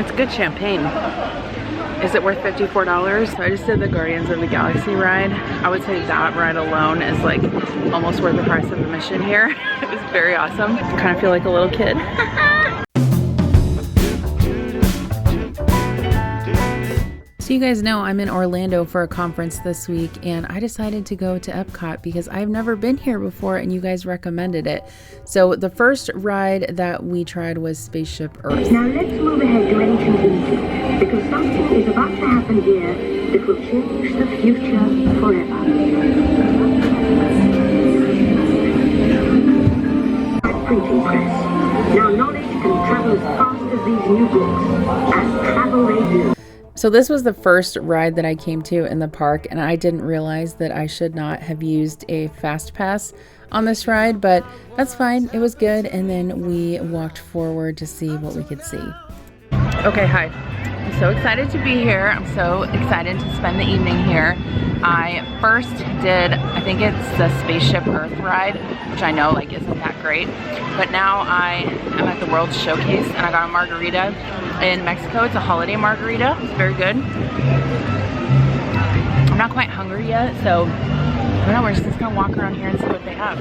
It's good champagne. Is it worth $54? So I just did the Guardians of the Galaxy ride. I would say that ride alone is like almost worth the price of admission here. It was very awesome. I kind of feel like a little kid. So you guys know I'm in Orlando for a conference this week, and I decided to go to Epcot because I've never been here before and you guys recommended it. So the first ride that we tried was Spaceship Earth. Now let's move ahead to ancient Egypt, because something is about to happen here that will change the future forever. Printing press. Now knowledge can travel as fast as these new books, as travel they do. So this was the first ride that I came to in the park, and I didn't realize that I should not have used a fast pass on this ride, but that's fine. It was good, and then we walked forward to see what we could see. Okay, hi. I'm so excited to be here. I'm so excited to spend the evening here. I first did, I think it's the Spaceship Earth ride, which I know like isn't that great, but now I am at the World Showcase and I got a margarita in Mexico. It's a holiday margarita. It's very good. I'm not quite hungry yet, so I don't know, we're just gonna walk around here and see what they have.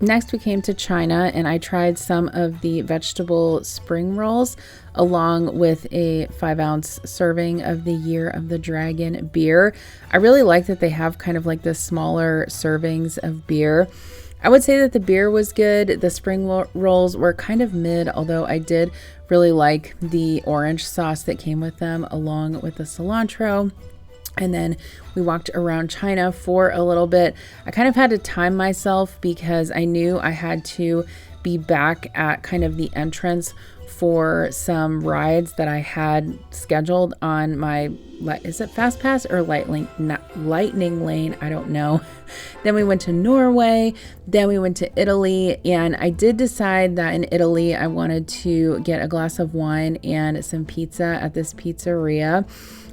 Next we came to China and I tried some of the vegetable spring rolls along with a 5-ounce serving of the Year of the Dragon beer. I really like that they have kind of like the smaller servings of beer. I would say that the beer was good. The spring rolls were kind of mid, although I did really like the orange sauce that came with them along with the cilantro. And then we walked around China for a little bit. I kind of had to time myself because I knew I had to be back at kind of the entrance for some rides that I had scheduled on my, is it Fast Pass or Lightning Lane? I don't know. Then we went to Norway, then we went to Italy, and I did decide that in Italy I wanted to get a glass of wine and some pizza at this pizzeria.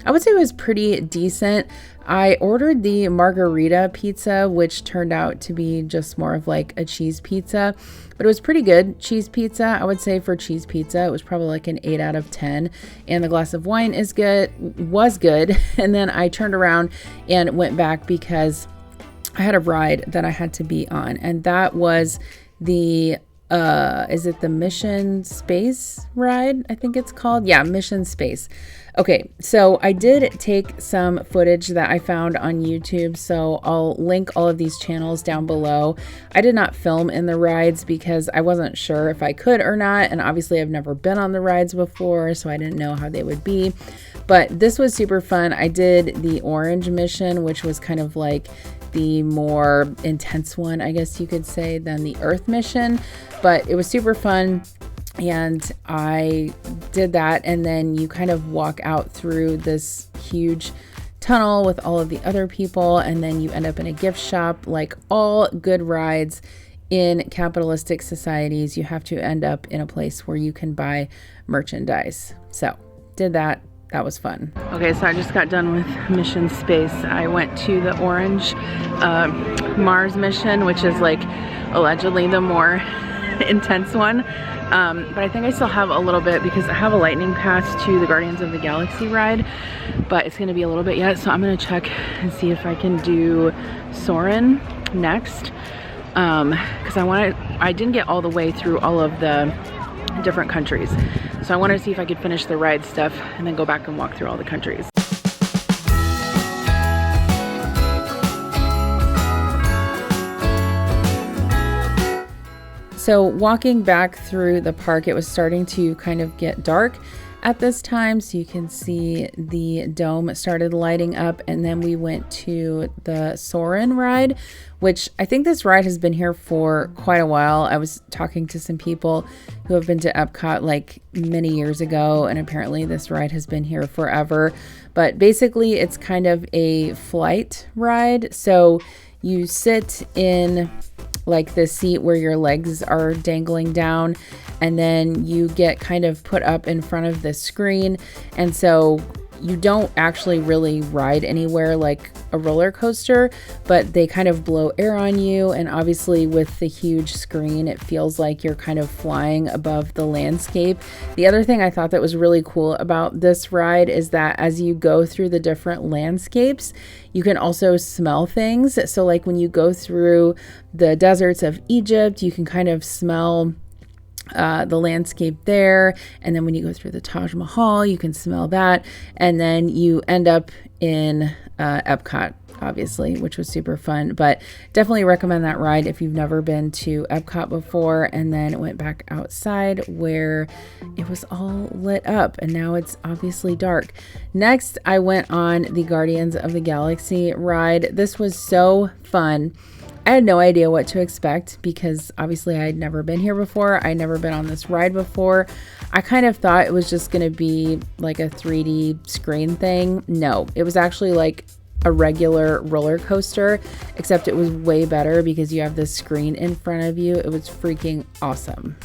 I would say it was pretty decent. I ordered the margarita pizza, which turned out to be just more of like a cheese pizza, but it was pretty good cheese pizza. I would say for cheese pizza, it was probably like an 8 out of 10. And the glass of wine was good. And then I turned around and went back because I had a ride that I had to be on, and that was the is it the Mission Space ride? I think it's called. Yeah, Mission Space. Okay, so I did take some footage that I found on YouTube, so I'll link all of these channels down below. I did not film in the rides because I wasn't sure if I could or not, and obviously I've never been on the rides before, so I didn't know how they would be. But this was super fun. I did the orange mission, which was kind of like the more intense one, I guess you could say, than the Earth mission, but it was super fun. And I did that, and then you kind of walk out through this huge tunnel with all of the other people, and then you end up in a gift shop. Like all good rides in capitalistic societies, you have to end up in a place where you can buy merchandise. So did that. That was fun. Okay, so I just got done with Mission Space. I went to the orange Mars mission, which is like allegedly the more intense one. But I think I still have a little bit because I have a lightning pass to the Guardians of the Galaxy ride, but it's gonna be a little bit yet. So I'm gonna check and see if I can do Soarin next. Cause I didn't get all the way through all of the different countries. So I wanted to see if I could finish the ride stuff and then go back and walk through all the countries. So walking back through the park, it was starting to kind of get dark at this time, so you can see the dome started lighting up, and then we went to the Soarin ride, which I think this ride has been here for quite a while. I was talking to some people who have been to Epcot like many years ago, and apparently this ride has been here forever. But basically it's kind of a flight ride, so you sit in like the seat where your legs are dangling down, and then you get kind of put up in front of the screen, and so you don't actually really ride anywhere like a roller coaster, but they kind of blow air on you, and obviously with the huge screen it feels like you're kind of flying above the landscape. The other thing I thought that was really cool about this ride is that as you go through the different landscapes, you can also smell things. So like when you go through the deserts of Egypt, you can kind of smell the landscape there, and then when you go through the Taj Mahal, you can smell that, and then you end up in Epcot, obviously, which was super fun. But definitely recommend that ride if you've never been to Epcot before. And then it went back outside where it was all lit up, and now it's obviously dark. Next, I went on the Guardians of the Galaxy ride. This was so fun. I had no idea what to expect because obviously I had never been here before. I'd never been on this ride before. I kind of thought it was just going to be like a 3D screen thing. No, it was actually like a regular roller coaster, except it was way better because you have this screen in front of you. It was freaking awesome.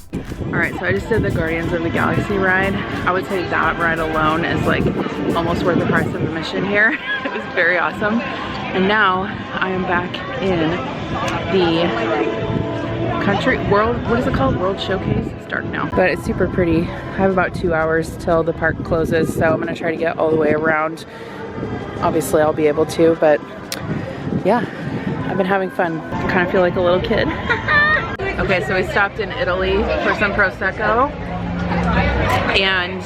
All right, so I just did the Guardians of the Galaxy ride. I would say that ride alone is like almost worth the price of admission here. It was very awesome. And now I am back in the country world, what is it called? World Showcase. It's dark now, but it's super pretty. I have about 2 hours till the park closes, so I'm gonna try to get all the way around. Obviously I'll be able to, but yeah, I've been having fun. I kind of feel like a little kid. Okay, so we stopped in Italy for some Prosecco, and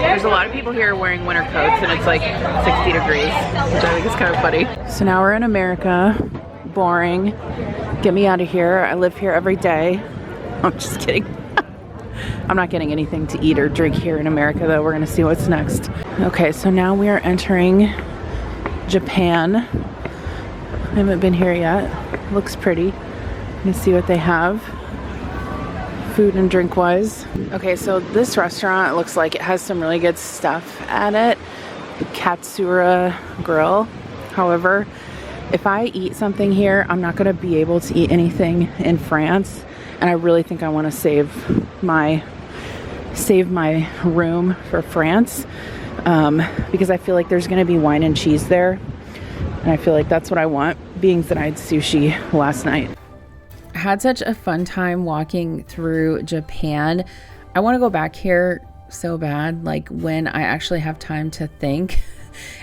there's a lot of people here wearing winter coats, and it's like 60 degrees, which I think is kind of funny. So now we're in America. Boring. Get me out of here. I live here every day. I'm just kidding. I'm not getting anything to eat or drink here in America, though. We're gonna see what's next. Okay, so now we are entering Japan. I haven't been here yet. Looks pretty. I'm gonna see what they have, food and drink wise. Okay, so this restaurant looks like it has some really good stuff at it. Katsura Grill. However, if I eat something here, I'm not gonna be able to eat anything in France, and I really think I want to save my room for France, because I feel like there's gonna be wine and cheese there, and I feel like that's what I want, being that I had sushi last night. I had such a fun time walking through Japan. I want to go back here so bad, like when I actually have time to think.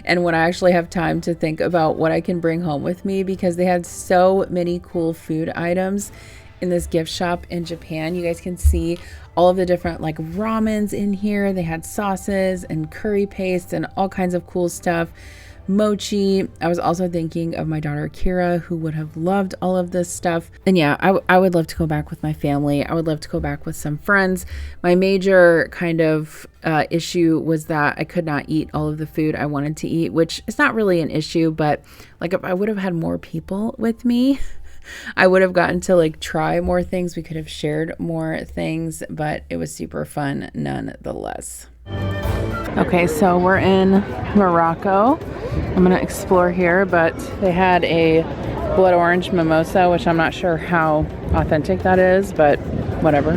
And when I actually have time to think about what I can bring home with me, because they had so many cool food items in this gift shop in Japan. You guys can see all of the different like ramens in here. They had sauces and curry paste and all kinds of cool stuff. Mochi. I was also thinking of my daughter Kira, who would have loved all of this stuff. And yeah, I would love to go back with my family. I would love to go back with some friends. My major kind of issue was that I could not eat all of the food I wanted to eat, which is not really an issue, but like if I would have had more people with me, I would have gotten to like try more things. We could have shared more things, but it was super fun nonetheless. Okay, so we're in Morocco. I'm gonna explore here, but they had a blood orange mimosa, which I'm not sure how authentic that is, but whatever,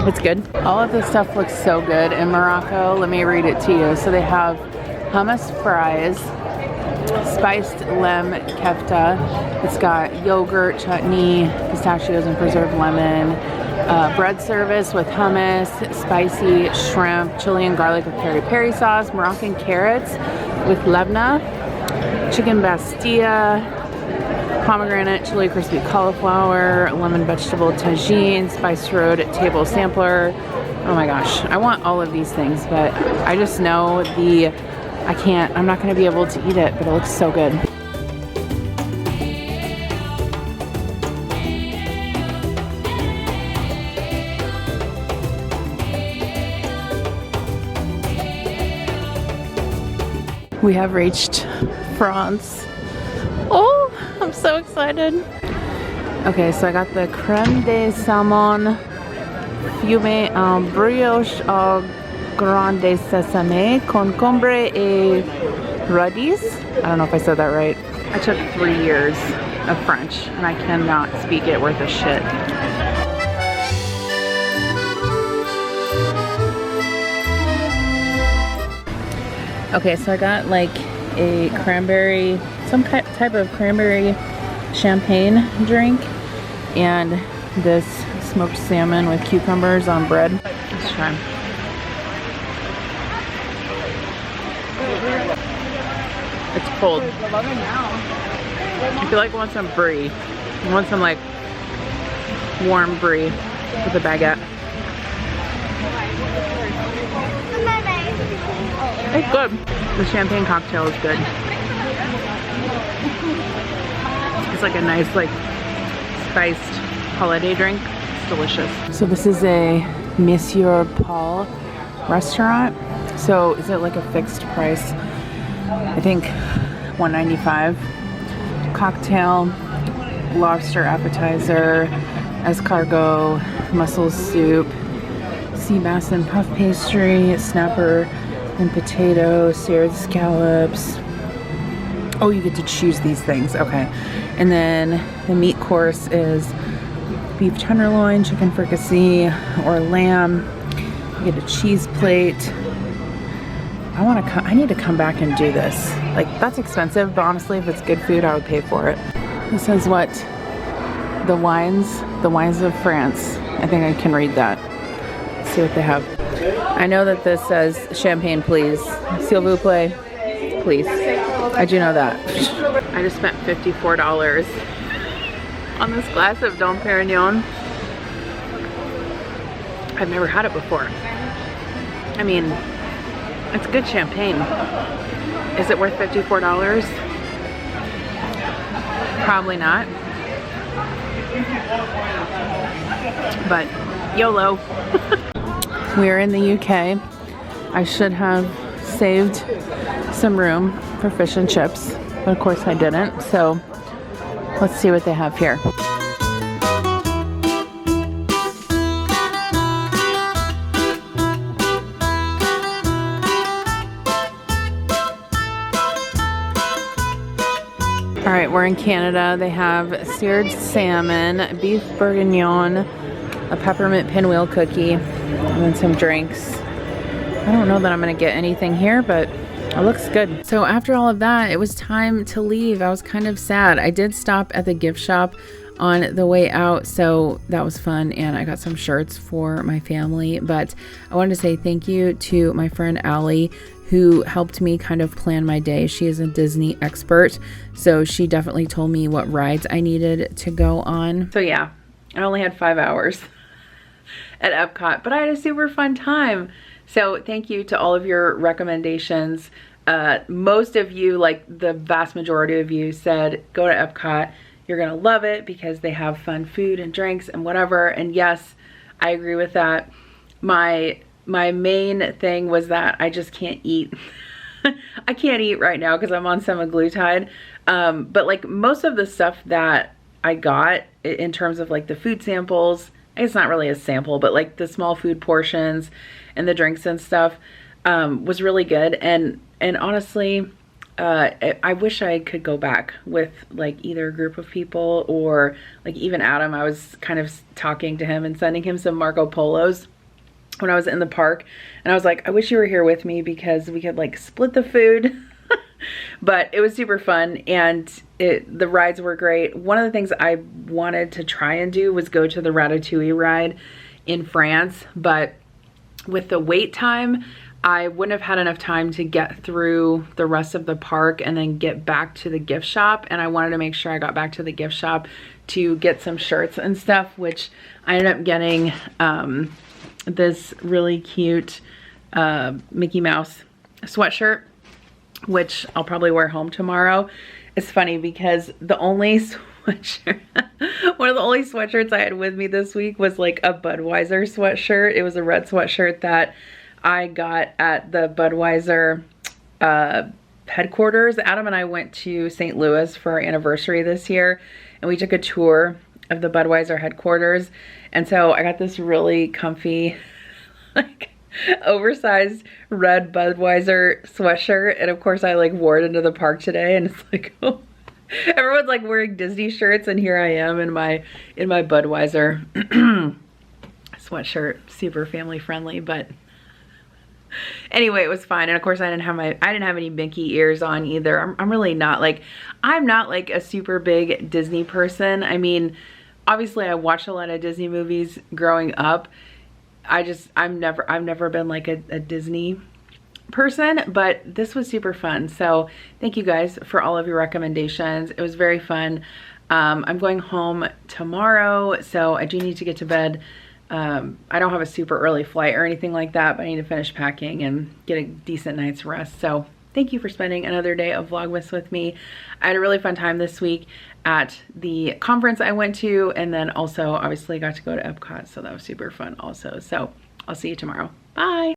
it's good. All of this stuff looks so good in Morocco. Let me read it to you. So they have hummus fries, spiced lem kefta. It's got yogurt, chutney, pistachios, and preserved lemon. Bread service with hummus, spicy shrimp, chili and garlic with peri-peri sauce, Moroccan carrots with lebna, chicken bastilla, pomegranate, chili crispy cauliflower, lemon vegetable tagine, spice road table sampler. Oh my gosh, I want all of these things, but I just know I'm not going to be able to eat it, but it looks so good. We have reached France. Oh, I'm so excited. Okay, so I got the crème de salmon fumé en brioche au grain de sésame, concombre et radis. I don't know if I said that right. I took 3 years of French and I cannot speak it worth a shit. Okay, so I got like a cranberry, some type of cranberry champagne drink, and this smoked salmon with cucumbers on bread. Let's try. It's cold. I feel like I want some brie. I want some like warm brie with a baguette. It's good. The champagne cocktail is good. It's like a nice like spiced holiday drink. It's delicious. So this is a Monsieur Paul restaurant. So is it like a fixed price? I think $1.95. Cocktail, lobster appetizer, escargot, mussel soup, sea bass and puff pastry, snapper and potato, seared scallops. Oh, you get to choose these things. Okay. And then the meat course is beef tenderloin, chicken fricassee, or lamb. You get a cheese plate. I need to come back and do this. Like, that's expensive, but honestly, if it's good food, I would pay for it. This is what the wines of France. I think I can read that. Let's see what they have. I know that this says champagne, please. S'il vous plaît, please. I do know that. I just spent $54 on this glass of Dom Perignon. I've never had it before. I mean, it's good champagne. Is it worth $54? Probably not. But YOLO. We're in the UK. I should have saved some room for fish and chips, but of course I didn't. So let's see what they have here. All right, we're in Canada. They have seared salmon, beef bourguignon, a peppermint pinwheel cookie, and then some drinks. I don't know that I'm gonna get anything here, but it looks good. So after all of that, it was time to leave. I was kind of sad. I did stop at the gift shop on the way out, so that was fun, and I got some shirts for my family. But I wanted to say thank you to my friend Allie, who helped me kind of plan my day. She is a Disney expert, so she definitely told me what rides I needed to go on. So yeah, I only had 5 hours at Epcot, but I had a super fun time. So thank you to all of your recommendations. Most of you, like the vast majority of you, said go to Epcot. You're gonna love it because they have fun food and drinks and whatever. And yes, I agree with that. My main thing was that I just can't eat. I can't eat right now because I'm on semaglutide. But like most of the stuff that I got in terms of like the food samples, it's not really a sample, but like the small food portions and the drinks and stuff was really good. And honestly, I wish I could go back with like either a group of people or like even Adam. I was kind of talking to him and sending him some Marco Polos when I was in the park, and I was like, I wish you were here with me because we could like split the food. But it was super fun, and the rides were great. One of the things I wanted to try and do was go to the Ratatouille ride in France, but with the wait time, I wouldn't have had enough time to get through the rest of the park and then get back to the gift shop. And I wanted to make sure I got back to the gift shop to get some shirts and stuff, which I ended up getting this really cute Mickey Mouse sweatshirt, which I'll probably wear home tomorrow. It's funny because the only sweatshirt, one of the only sweatshirts I had with me this week was like a Budweiser sweatshirt. It was a red sweatshirt that I got at the Budweiser headquarters. Adam and I went to St. Louis for our anniversary this year, and we took a tour of the Budweiser headquarters. And so I got this really comfy, like oversized red Budweiser sweatshirt. And of course I like wore it into the park today, and it's like, oh, everyone's like wearing Disney shirts, and here I am in my Budweiser sweatshirt. Super family friendly, but Anyway, it was fine. And of course I didn't have any Mickey ears on either. I'm really not like, I'm not like a super big Disney person. I mean, obviously I watched a lot of Disney movies growing up. I've never been like a Disney person, but this was super fun. So thank you guys for all of your recommendations. It was very fun. I'm going home tomorrow, so I do need to get to bed. I don't have a super early flight or anything like that, but I need to finish packing and get a decent night's rest. So thank you for spending another day of Vlogmas with me. I had a really fun time this week at the conference I went to, and then also obviously got to go to Epcot, so that was super fun also. So I'll see you tomorrow. Bye.